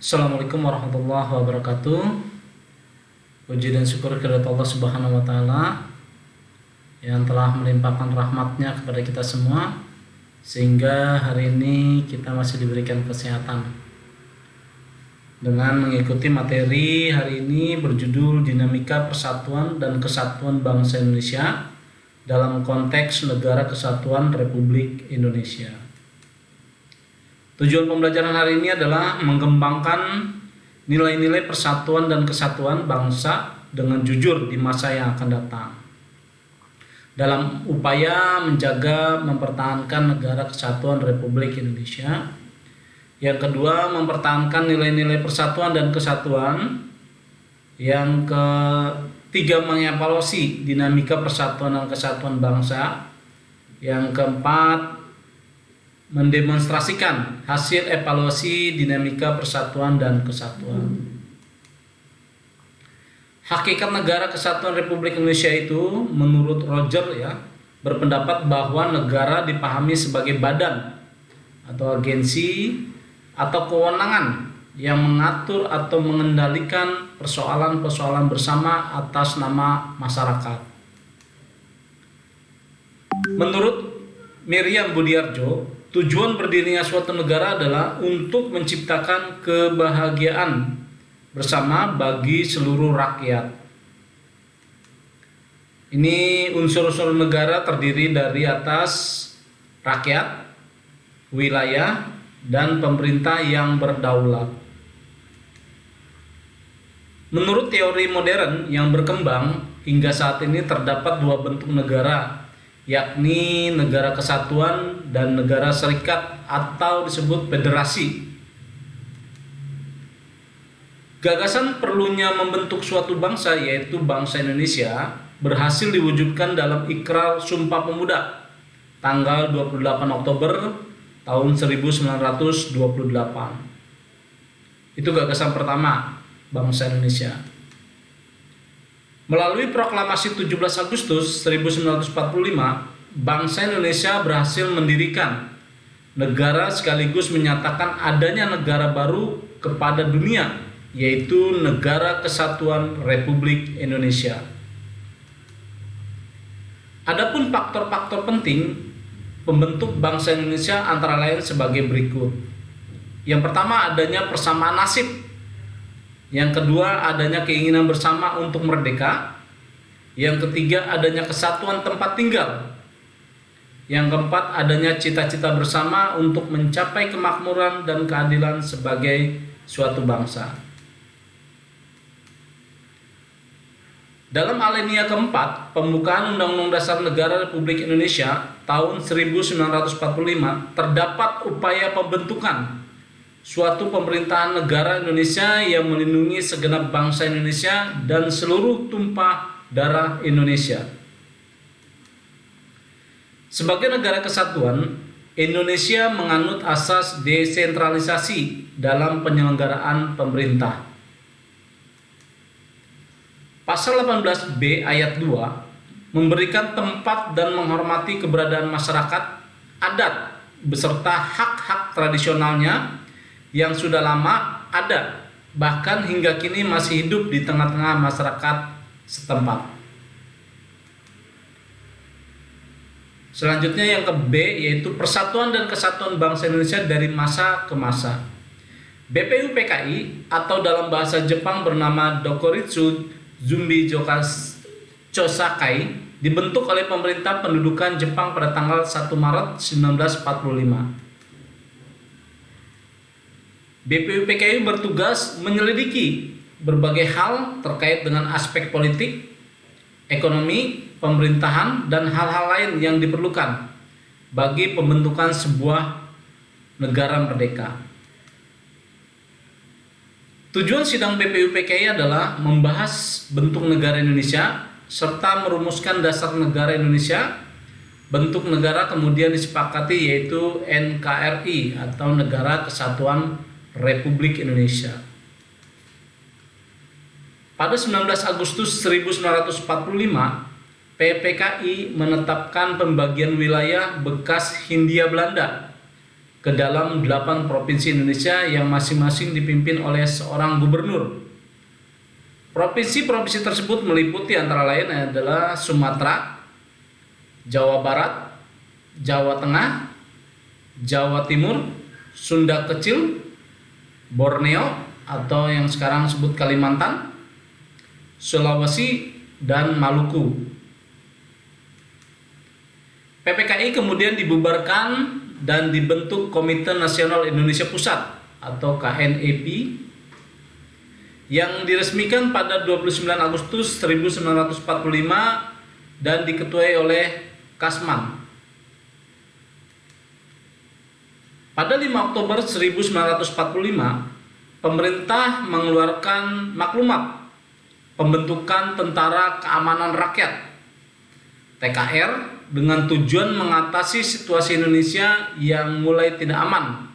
Assalamualaikum warahmatullahi wabarakatuh. Puji dan syukur kepada Allah Subhanahu wa taala yang telah melimpahkan rahmatnya kepada kita semua sehingga hari ini kita masih diberikan kesehatan. Dengan mengikuti materi hari ini berjudul Dinamika Persatuan dan Kesatuan Bangsa Indonesia dalam konteks Negara Kesatuan Republik Indonesia. Tujuan pembelajaran hari ini adalah mengembangkan nilai-nilai persatuan dan kesatuan bangsa dengan jujur di masa yang akan datang. Dalam upaya menjaga mempertahankan Negara Kesatuan Republik Indonesia. Yang kedua, mempertahankan nilai-nilai persatuan dan kesatuan. Yang ketiga, mengevaluasi dinamika persatuan dan kesatuan bangsa. Yang keempat, mendemonstrasikan hasil evaluasi dinamika persatuan dan kesatuan. Hakikat Negara Kesatuan Republik Indonesia itu menurut Roger berpendapat bahwa negara dipahami sebagai badan atau agensi atau kewenangan yang mengatur atau mengendalikan persoalan-persoalan bersama atas nama masyarakat. Menurut Miriam Budiarjo, tujuan berdirinya suatu negara adalah untuk menciptakan kebahagiaan bersama bagi seluruh rakyat. Ini unsur-unsur negara terdiri dari atas rakyat, wilayah, dan pemerintah yang berdaulat. Menurut teori modern yang berkembang, hingga saat ini terdapat dua bentuk negara, yakni negara kesatuan dan negara serikat atau disebut federasi. Gagasan perlunya membentuk suatu bangsa yaitu bangsa Indonesia berhasil diwujudkan dalam Ikrar Sumpah Pemuda tanggal 28 Oktober tahun 1928. Itu gagasan pertama bangsa Indonesia. Melalui proklamasi 17 Agustus 1945, bangsa Indonesia berhasil mendirikan negara sekaligus menyatakan adanya negara baru kepada dunia, yaitu Negara Kesatuan Republik Indonesia. Adapun faktor-faktor penting pembentuk bangsa Indonesia antara lain sebagai berikut. Yang pertama, adanya persamaan nasib. Yang kedua, adanya keinginan bersama untuk merdeka. Yang ketiga, adanya kesatuan tempat tinggal. Yang keempat, adanya cita-cita bersama untuk mencapai kemakmuran dan keadilan sebagai suatu bangsa. Dalam alinea keempat, pembukaan Undang-Undang Dasar Negara Republik Indonesia tahun 1945 terdapat upaya pembentukan suatu pemerintahan negara Indonesia yang melindungi segenap bangsa Indonesia dan seluruh tumpah darah Indonesia. Sebagai negara kesatuan, Indonesia menganut asas desentralisasi dalam penyelenggaraan pemerintah. Pasal 18B ayat 2 memberikan tempat dan menghormati keberadaan masyarakat adat beserta hak-hak tradisionalnya yang sudah lama ada, bahkan hingga kini masih hidup di tengah-tengah masyarakat setempat. Selanjutnya yang ke B, yaitu persatuan dan kesatuan bangsa Indonesia dari masa ke masa. BPUPKI atau dalam bahasa Jepang bernama Dokuritsu Zumbi Chosakai dibentuk oleh pemerintah pendudukan Jepang pada tanggal 1 Maret 1945. BPUPKI bertugas menyelidiki berbagai hal terkait dengan aspek politik, ekonomi, pemerintahan, dan hal-hal lain yang diperlukan bagi pembentukan sebuah negara merdeka. Tujuan sidang BPUPKI adalah membahas bentuk negara Indonesia serta merumuskan dasar negara Indonesia. Bentuk negara kemudian disepakati yaitu NKRI atau Negara Kesatuan Republik Indonesia. Pada 19 Agustus 1945, PPKI menetapkan pembagian wilayah bekas Hindia Belanda ke dalam 8 provinsi Indonesia yang masing-masing dipimpin oleh seorang gubernur. Provinsi-provinsi tersebut meliputi antara lain adalah Sumatera, Jawa Barat, Jawa Tengah, Jawa Timur, Sunda Kecil, Borneo atau yang sekarang disebut Kalimantan, Sulawesi, dan Maluku. PPKI kemudian dibubarkan dan dibentuk Komite Nasional Indonesia Pusat atau KNEP yang diresmikan pada 29 Agustus 1945 dan diketuai oleh Kasman. Pada 5 Oktober 1945, pemerintah mengeluarkan maklumat pembentukan Tentara Keamanan Rakyat TKR dengan tujuan mengatasi situasi Indonesia yang mulai tidak aman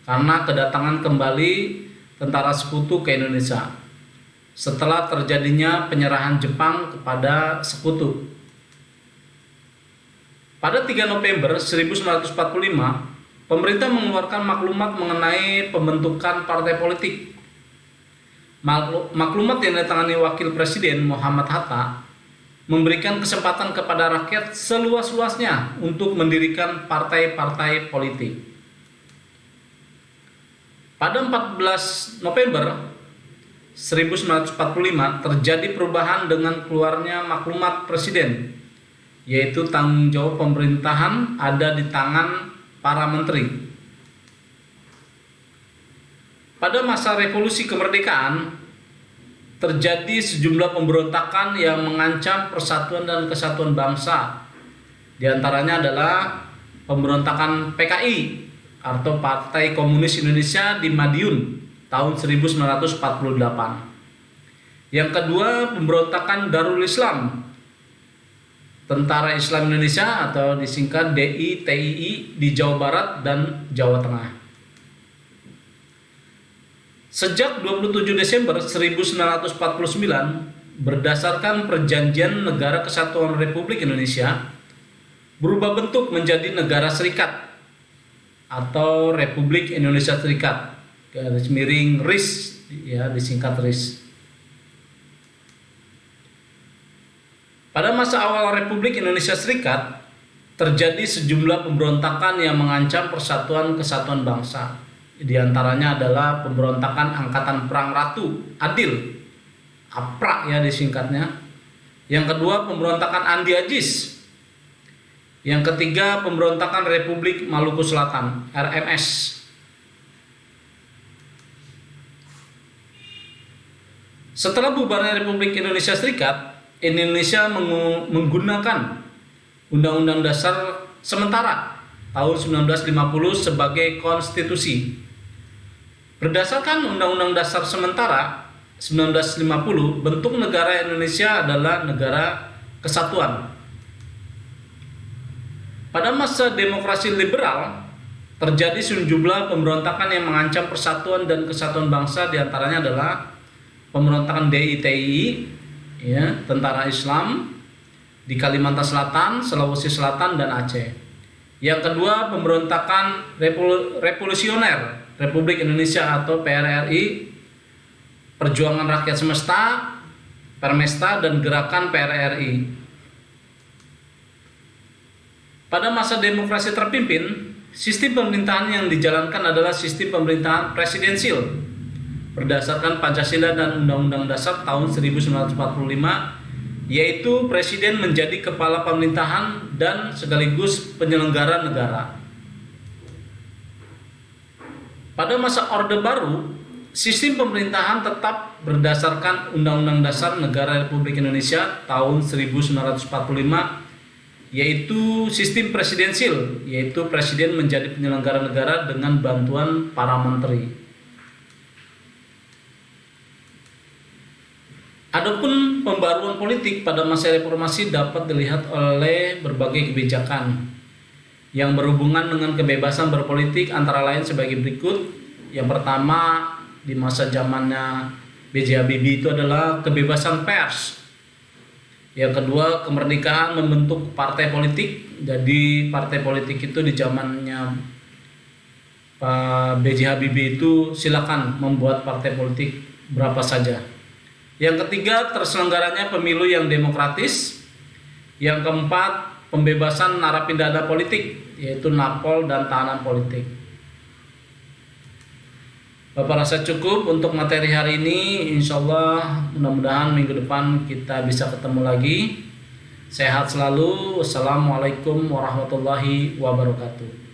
karena kedatangan kembali tentara sekutu ke Indonesia setelah terjadinya penyerahan Jepang kepada sekutu. Pada 3 November 1945, pemerintah mengeluarkan maklumat mengenai pembentukan partai politik. Maklumat yang ditangani Wakil Presiden Muhammad Hatta memberikan kesempatan kepada rakyat seluas-luasnya untuk mendirikan partai-partai politik. Pada 14 November 1945 terjadi perubahan dengan keluarnya maklumat Presiden, yaitu tanggung jawab pemerintahan ada di tangan para menteri. Pada masa revolusi kemerdekaan, terjadi sejumlah pemberontakan yang mengancam persatuan dan kesatuan bangsa. Di antaranya adalah pemberontakan PKI atau Partai Komunis Indonesia di Madiun tahun 1948. Yang kedua, pemberontakan Darul Islam, Tentara Islam Indonesia atau disingkat DITII di Jawa Barat dan Jawa Tengah. Sejak 27 Desember 1949, berdasarkan Perjanjian Negara Kesatuan Republik Indonesia, berubah bentuk menjadi Negara Serikat atau Republik Indonesia Serikat, garis miring RIS, ya disingkat RIS. Pada masa awal Republik Indonesia Serikat, terjadi sejumlah pemberontakan yang mengancam persatuan kesatuan bangsa. Di antaranya adalah pemberontakan Angkatan Perang Ratu Adil, APRA ya disingkatnya. Yang kedua, pemberontakan Andi Ajis. Yang ketiga, pemberontakan Republik Maluku Selatan, RMS. Setelah bubarnya Republik Indonesia Serikat, Indonesia menggunakan Undang-Undang Dasar sementara tahun 1950 sebagai konstitusi. Berdasarkan Undang-Undang Dasar sementara 1950, bentuk negara Indonesia adalah negara kesatuan. Pada masa demokrasi liberal, terjadi sejumlah pemberontakan yang mengancam persatuan dan kesatuan bangsa. Di antaranya adalah pemberontakan DITII, ya, Tentara Islam di Kalimantan Selatan, Sulawesi Selatan, dan Aceh. Yang kedua, pemberontakan revolusioner Republik Indonesia atau PRRI, Perjuangan Rakyat Semesta, Permesta, dan Gerakan PRRI. Pada masa demokrasi terpimpin, sistem pemerintahan yang dijalankan adalah sistem pemerintahan presidensil berdasarkan Pancasila dan Undang-Undang Dasar tahun 1945, yaitu presiden menjadi kepala pemerintahan dan sekaligus penyelenggara negara. Pada masa Orde Baru, sistem pemerintahan tetap berdasarkan Undang-Undang Dasar Negara Republik Indonesia tahun 1945, yaitu sistem presidensil, yaitu presiden menjadi penyelenggara negara dengan bantuan para menteri. Adapun pembaruan politik pada masa reformasi dapat dilihat oleh berbagai kebijakan yang berhubungan dengan kebebasan berpolitik, antara lain sebagai berikut. Yang pertama, di masa zamannya B.J. Habibie itu adalah kebebasan pers. Yang kedua, kemerdekaan membentuk partai politik. Jadi partai politik itu di zamannya Pak B.J. Habibie itu silakan membuat partai politik berapa saja. Yang ketiga, terselenggaranya pemilu yang demokratis. Yang keempat, pembebasan narapidana politik, yaitu napol dan tahanan politik. Bapak rasa cukup untuk materi hari ini. Insya Allah mudah-mudahan minggu depan kita bisa ketemu lagi. Sehat selalu. Wassalamualaikum warahmatullahi wabarakatuh.